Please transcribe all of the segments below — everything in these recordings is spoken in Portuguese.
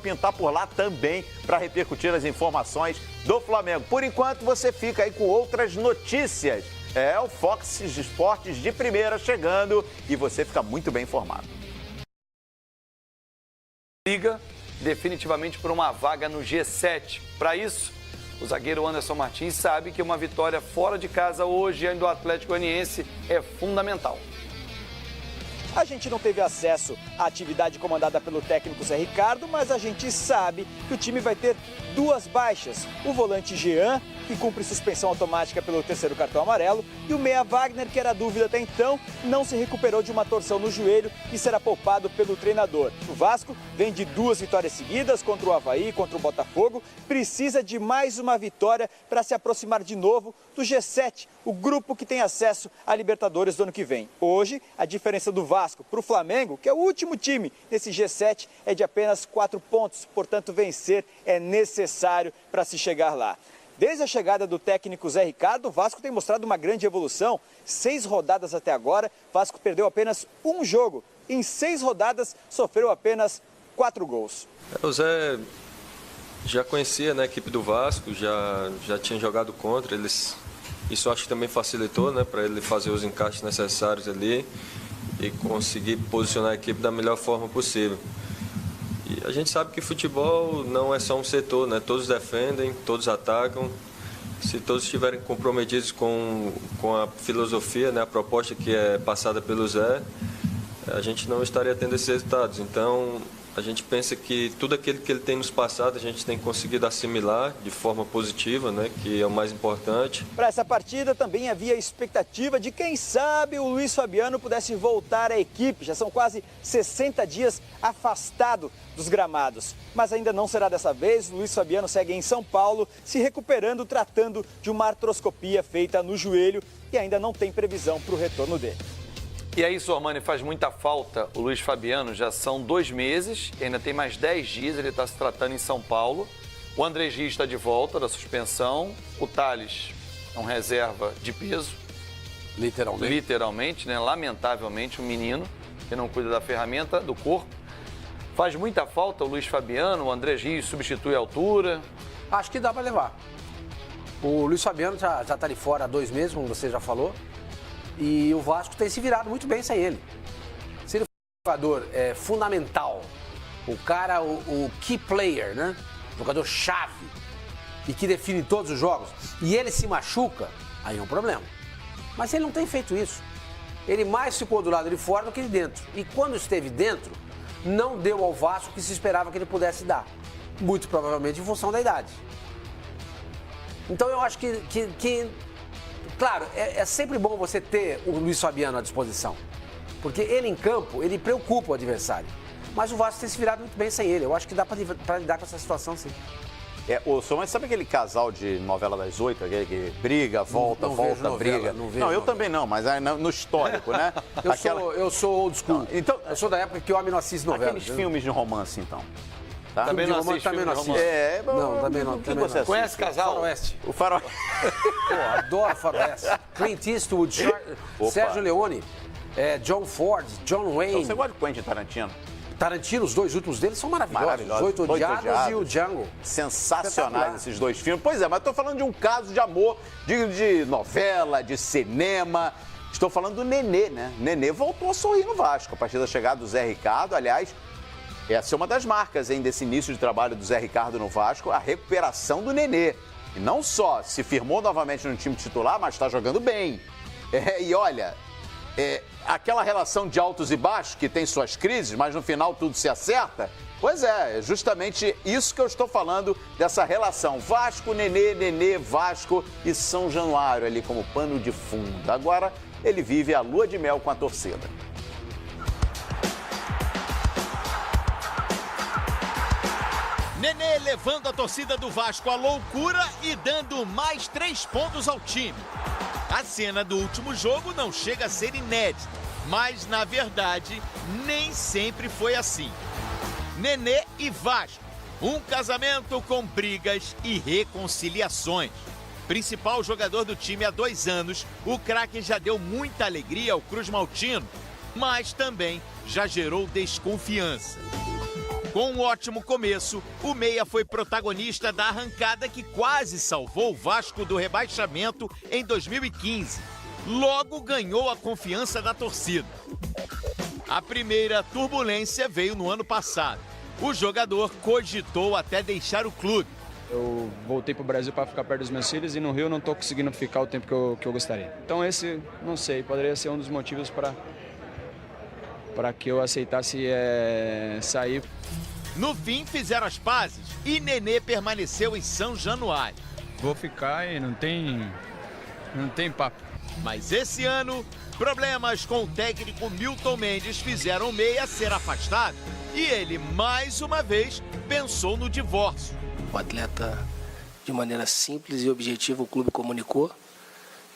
pintar por lá também para repercutir as informações do Flamengo. Por enquanto, você fica aí com outras notícias. É o Fox Esportes de primeira chegando e você fica muito bem informado. Liga definitivamente por uma vaga no G7. Para isso, o zagueiro Anderson Martins sabe que uma vitória fora de casa hoje do Atlético Goianiense é fundamental. A gente não teve acesso à atividade comandada pelo técnico Zé Ricardo, mas a gente sabe que o time vai ter duas baixas. O volante Jean, que cumpre suspensão automática pelo terceiro cartão amarelo, e o meia Wagner, que era dúvida até então, não se recuperou de uma torção no joelho e será poupado pelo treinador. O Vasco vem de 2 vitórias seguidas contra o Avaí, contra o Botafogo, precisa de mais uma vitória para se aproximar de novo do G7, o grupo que tem acesso à Libertadores do ano que vem. Hoje, a diferença do Vasco para o Flamengo, que é o último time nesse G7, é de apenas 4 pontos, portanto vencer é necessário para se chegar lá. Desde a chegada do técnico Zé Ricardo, o Vasco tem mostrado uma grande evolução. 6 rodadas até agora, o Vasco perdeu apenas um jogo. Em 6 rodadas, sofreu apenas 4 gols. O Zé já conhecia, né, a equipe do Vasco, já tinha jogado contra eles. Isso acho que também facilitou, né, para ele fazer os encaixes necessários ali e conseguir posicionar a equipe da melhor forma possível. E a gente sabe que futebol não é só um setor, né? Todos defendem, todos atacam. Se todos estiverem comprometidos com a filosofia, né? A proposta que é passada pelo Zé, a gente não estaria tendo esses resultados. Então, a gente pensa que tudo aquilo que ele tem nos passado, a gente tem conseguido assimilar de forma positiva, né? Que é o mais importante. Para essa partida também havia expectativa de quem sabe o Luiz Fabiano pudesse voltar à equipe. Já são quase 60 dias afastado dos gramados. Mas ainda não será dessa vez. O Luiz Fabiano segue em São Paulo, se recuperando, tratando de uma artroscopia feita no joelho e ainda não tem previsão para o retorno dele. E aí, Sormani, faz muita falta o Luiz Fabiano, já são 2 meses, ainda tem mais 10 dias, ele está se tratando em São Paulo. O André Gil está de volta da suspensão, o Thales é um reserva de peso. Literalmente, né? Lamentavelmente, um menino que não cuida da ferramenta, do corpo. Faz muita falta o Luiz Fabiano, o André Gil substitui a altura. Acho que dá para levar. O Luiz Fabiano já está ali fora há 2 meses, como você já falou. E o Vasco tem se virado muito bem sem ele. Se ele for um jogador fundamental, o cara, o key player, né? Jogador chave e que define todos os jogos, e ele se machuca, aí é um problema. Mas ele não tem feito isso. Ele mais ficou do lado de fora do que de dentro. E quando esteve dentro, não deu ao Vasco o que se esperava que ele pudesse dar. Muito provavelmente em função da idade. Então eu acho que claro, é sempre bom você ter o Luiz Fabiano à disposição. Porque ele em campo, ele preocupa o adversário. Mas o Vasco tem se virado muito bem sem ele. Eu acho que dá para lidar com essa situação, sim. Mas sabe aquele casal de novela das 8, aquele que briga, volta, briga? Não, eu também não, mas no histórico, né? Eu sou old school. Então, eu sou da época que o homem não assiste novela. Aqueles filmes de romance, então. Tá? Também não assiste. Também não assiste. Também não. Conhece casal? Faroeste. O Faroeste. Pô, adoro Faroeste. Clint Eastwood, Sérgio Leone, John Ford, John Wayne. Então, você gosta de Quentin Tarantino? Tarantino, os 2 últimos deles são maravilhosos. Os 8 Odiados e o Django. Sensacionais esses 2 filmes. Pois é, mas estou falando de um caso de amor, de novela, de cinema. Estou falando do Nenê, né? Nenê voltou a sorrir no Vasco a partir da chegada do Zé Ricardo. Aliás, essa é uma das marcas ainda desse início de trabalho do Zé Ricardo no Vasco, a recuperação do Nenê. E não só se firmou novamente no time titular, mas está jogando bem. E olha, aquela relação de altos e baixos que tem suas crises, mas no final tudo se acerta. Pois é justamente isso que eu estou falando, dessa relação Vasco, Nenê, Vasco e São Januário ali como pano de fundo. Agora ele vive a lua de mel com a torcida. Nenê levando a torcida do Vasco à loucura e dando mais 3 pontos ao time. A cena do último jogo não chega a ser inédita, mas na verdade nem sempre foi assim. Nenê e Vasco, um casamento com brigas e reconciliações. Principal jogador do time há 2 anos, o craque já deu muita alegria ao Cruz Maltino, mas também já gerou desconfiança. Com um ótimo começo, o Meia foi protagonista da arrancada que quase salvou o Vasco do rebaixamento em 2015. Logo ganhou a confiança da torcida. A primeira turbulência veio no ano passado. O jogador cogitou até deixar o clube. Eu voltei para o Brasil para ficar perto dos meus filhos e no Rio não estou conseguindo ficar o tempo que eu gostaria. Então esse, não sei, poderia ser um dos motivos para que eu aceitasse sair. No fim, fizeram as pazes e Nenê permaneceu em São Januário. Vou ficar e não tem papo. Mas esse ano, problemas com o técnico Milton Mendes fizeram o Meia ser afastado e ele, mais uma vez, pensou no divórcio. O atleta, de maneira simples e objetiva, o clube comunicou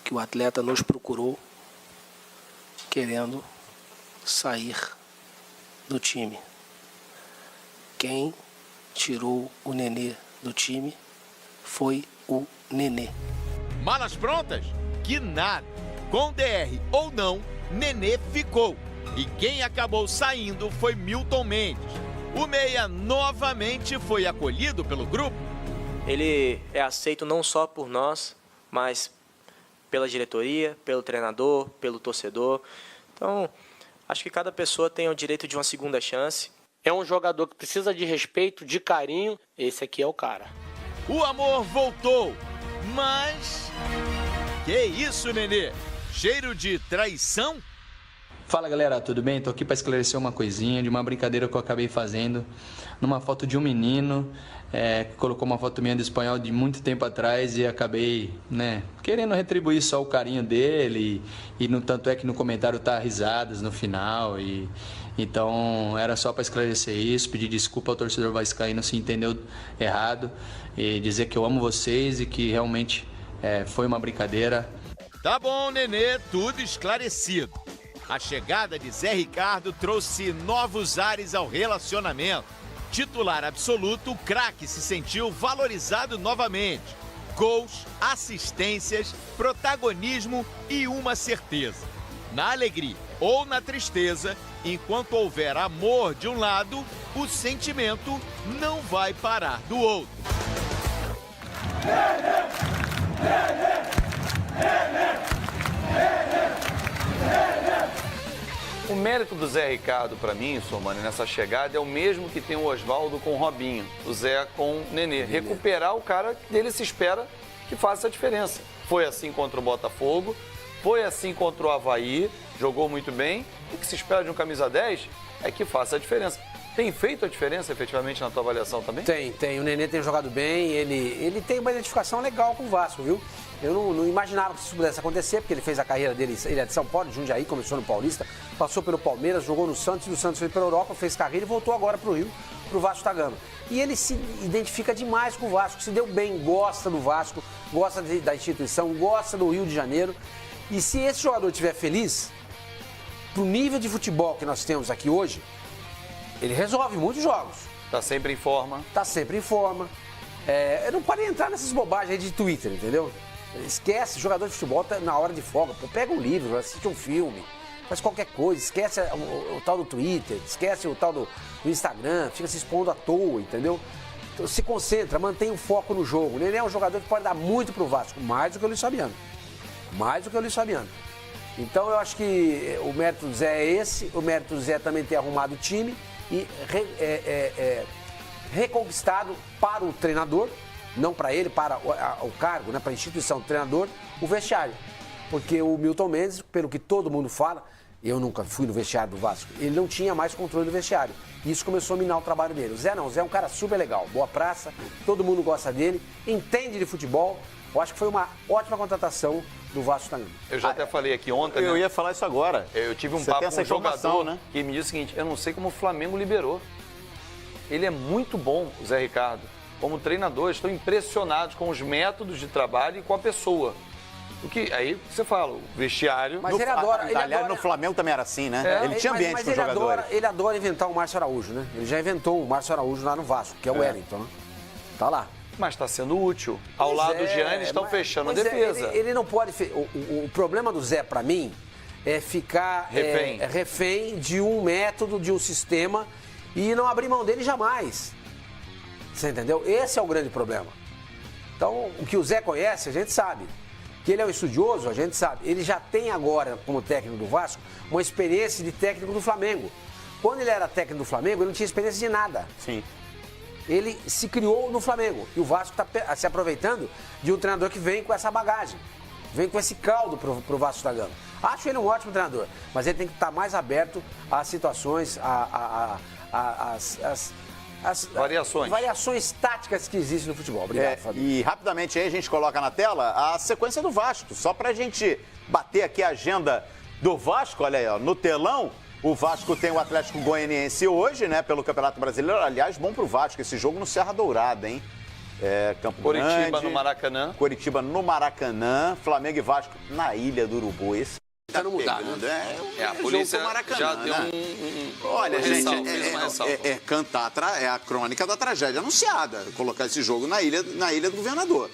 que o atleta nos procurou querendo sair do time. Quem tirou o Nenê do time foi o Nenê. Malas prontas? Que nada. Com DR ou não, Nenê ficou. E quem acabou saindo foi Milton Mendes. O Meia novamente foi acolhido pelo grupo. Ele é aceito não só por nós, mas pela diretoria, pelo treinador, pelo torcedor. Então, acho que cada pessoa tem o direito de uma segunda chance. É um jogador que precisa de respeito, de carinho. Esse aqui é o cara. O amor voltou, mas... Que isso, Nenê? Cheiro de traição? Fala galera, tudo bem? Tô aqui para esclarecer uma coisinha de uma brincadeira que eu acabei fazendo numa foto de um menino que colocou uma foto minha do espanhol de muito tempo atrás e acabei, querendo retribuir só o carinho dele e no tanto é que no comentário tá risadas no final e então era só para esclarecer isso, pedir desculpa ao torcedor vascaíno se entendeu errado e dizer que eu amo vocês e que realmente foi uma brincadeira. Tá bom, Nenê, tudo esclarecido. A chegada de Zé Ricardo trouxe novos ares ao relacionamento. Titular absoluto, o craque se sentiu valorizado novamente. Gols, assistências, protagonismo e uma certeza. Na alegria ou na tristeza, enquanto houver amor de um lado, o sentimento não vai parar do outro. O mérito do Zé Ricardo, para mim, Sormani, nessa chegada, é o mesmo que tem o Oswaldo com o Robinho, o Zé com o Nenê. Recuperar o cara que dele se espera que faça a diferença. Foi assim contra o Botafogo, foi assim contra o Avaí, jogou muito bem. O que se espera de um camisa 10 é que faça a diferença. Tem feito a diferença, efetivamente, na tua avaliação também? Tem. O Nenê tem jogado bem, ele tem uma identificação legal com o Vasco, viu? Eu não imaginava que isso pudesse acontecer, porque ele fez a carreira dele, ele é de São Paulo, de Jundiaí, começou no Paulista, passou pelo Palmeiras, jogou no Santos, e do Santos foi para a Europa, fez carreira e voltou agora para o Rio, para o Vasco da Gama. E ele se identifica demais com o Vasco, se deu bem, gosta do Vasco, gosta da instituição, gosta do Rio de Janeiro. E se esse jogador estiver feliz, pro nível de futebol que nós temos aqui hoje, ele resolve muitos jogos. Tá sempre em forma. Eu não parei de entrar nessas bobagens aí de Twitter, entendeu? Esquece, jogador de futebol tá na hora de folga. Pô, pega um livro, assiste um filme, faz qualquer coisa. Esquece o tal do Twitter, esquece o tal do Instagram, fica se expondo à toa, entendeu? Então, se concentra, mantém o foco no jogo. Ele é um jogador que pode dar muito pro Vasco, mais do que o Luiz Fabiano. Então eu acho que o mérito do Zé é esse, o mérito do Zé também ter arrumado o time e reconquistado para o treinador, não para ele, para o cargo, para a instituição do treinador, o vestiário. Porque o Milton Mendes, pelo que todo mundo fala, eu nunca fui no vestiário do Vasco, ele não tinha mais controle do vestiário. E isso começou a minar o trabalho dele. O Zé é um cara super legal, boa praça, todo mundo gosta dele, entende de futebol. Eu acho que foi uma ótima contratação do Vasco também. Eu já até falei aqui ontem, Eu ia falar isso agora. Eu tive um Você papo tem com essa um jogador informação, né? que me disse o seguinte, eu não sei como o Flamengo liberou. Ele é muito bom, o Zé Ricardo. Como treinador, estou impressionados com os métodos de trabalho e com a pessoa. O que aí você fala, o vestiário... Mas ele adora... Aliás, no Flamengo também era assim, né? Ele tinha ambiente com os jogadores. Ele adora inventar o Márcio Araújo, né? Ele já inventou o Márcio Araújo lá no Vasco, que é o Wellington, né? Tá lá. Mas está sendo útil. Ao lado do Gianni estão fechando a defesa. Ele não pode... O problema do Zé, pra mim, é ficar refém de um método, de um sistema e não abrir mão dele jamais. Você entendeu? Esse é o grande problema. Então, o que o Zé conhece, a gente sabe. Que ele é um estudioso, a gente sabe. Ele já tem agora, como técnico do Vasco, uma experiência de técnico do Flamengo. Quando ele era técnico do Flamengo, ele não tinha experiência de nada. Sim. Ele se criou no Flamengo. E o Vasco está se aproveitando de um treinador que vem com essa bagagem. Vem com esse caldo pro Vasco da Gama. Acho ele um ótimo treinador, mas ele tem que estar mais aberto às situações, às variações táticas que existem no futebol. Obrigado, Fabio. E rapidamente aí a gente coloca na tela a sequência do Vasco. Só pra gente bater aqui a agenda do Vasco, olha aí, ó, no telão. O Vasco tem o Atlético Goianiense hoje, né, pelo Campeonato Brasileiro. Aliás, bom pro Vasco esse jogo no Serra Dourada, hein? Campo Coritiba Grande, no Maracanã. Coritiba no Maracanã. Flamengo e Vasco na Ilha do Urubu. Esse Tá no mudar, né? A polícia Maracanã, já deu Olha, gente, ressalva. cantar a crônica da tragédia anunciada. Colocar esse jogo na ilha do governador.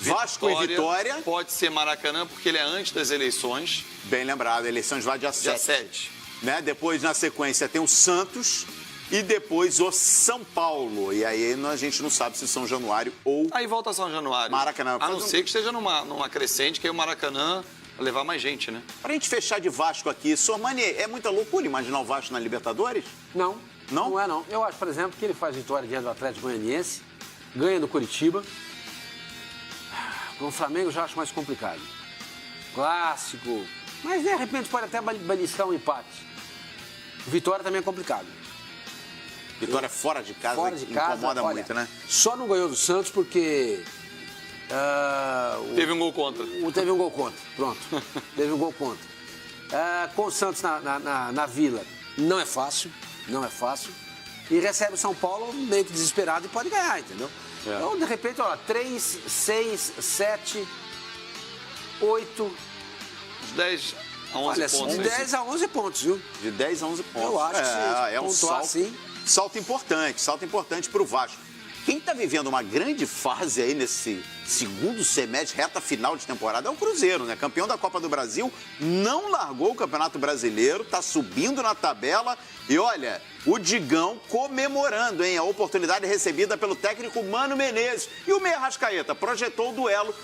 Vasco e Vitória. Pode ser Maracanã, porque ele é antes das eleições. Bem lembrado, eleições lá dia 7. Né? Depois, na sequência, tem o Santos e depois o São Paulo. E aí a gente não sabe se São Januário ou... Aí volta São Januário. Maracanã. A não ser que esteja numa crescente, que aí o Maracanã vai levar mais gente, né? Pra gente fechar de Vasco aqui, Sormani, é muita loucura imaginar o Vasco na Libertadores? Não. Não? Não é, não. Eu acho, por exemplo, que ele faz vitória diante do Atlético Goianiense, ganha do Curitiba. Com o Flamengo eu já acho mais complicado. Clássico. Mas, de repente, pode até beliscar um empate. Vitória também é complicado. Vitória fora de casa, incomoda olha, muito, né? Só não ganhou do Santos porque... Teve um gol contra. Teve um gol contra, pronto. Teve um gol contra. Com o Santos na Vila, não é fácil. E recebe o São Paulo meio que desesperado e pode ganhar, entendeu? Então, de repente, olha, 3, 6, 7, 8... De 10 a 11 pontos. De 10 a 11 pontos, viu? De 10 a 11 pontos. Eu acho que é um salto importante para o Vasco. Quem está vivendo uma grande fase aí nesse segundo semestre, reta final de temporada, é o Cruzeiro, né? Campeão da Copa do Brasil, não largou o Campeonato Brasileiro, está subindo na tabela e olha, o Digão comemorando, hein? A oportunidade recebida pelo técnico Mano Menezes. E o Meia Arrascaeta projetou o duelo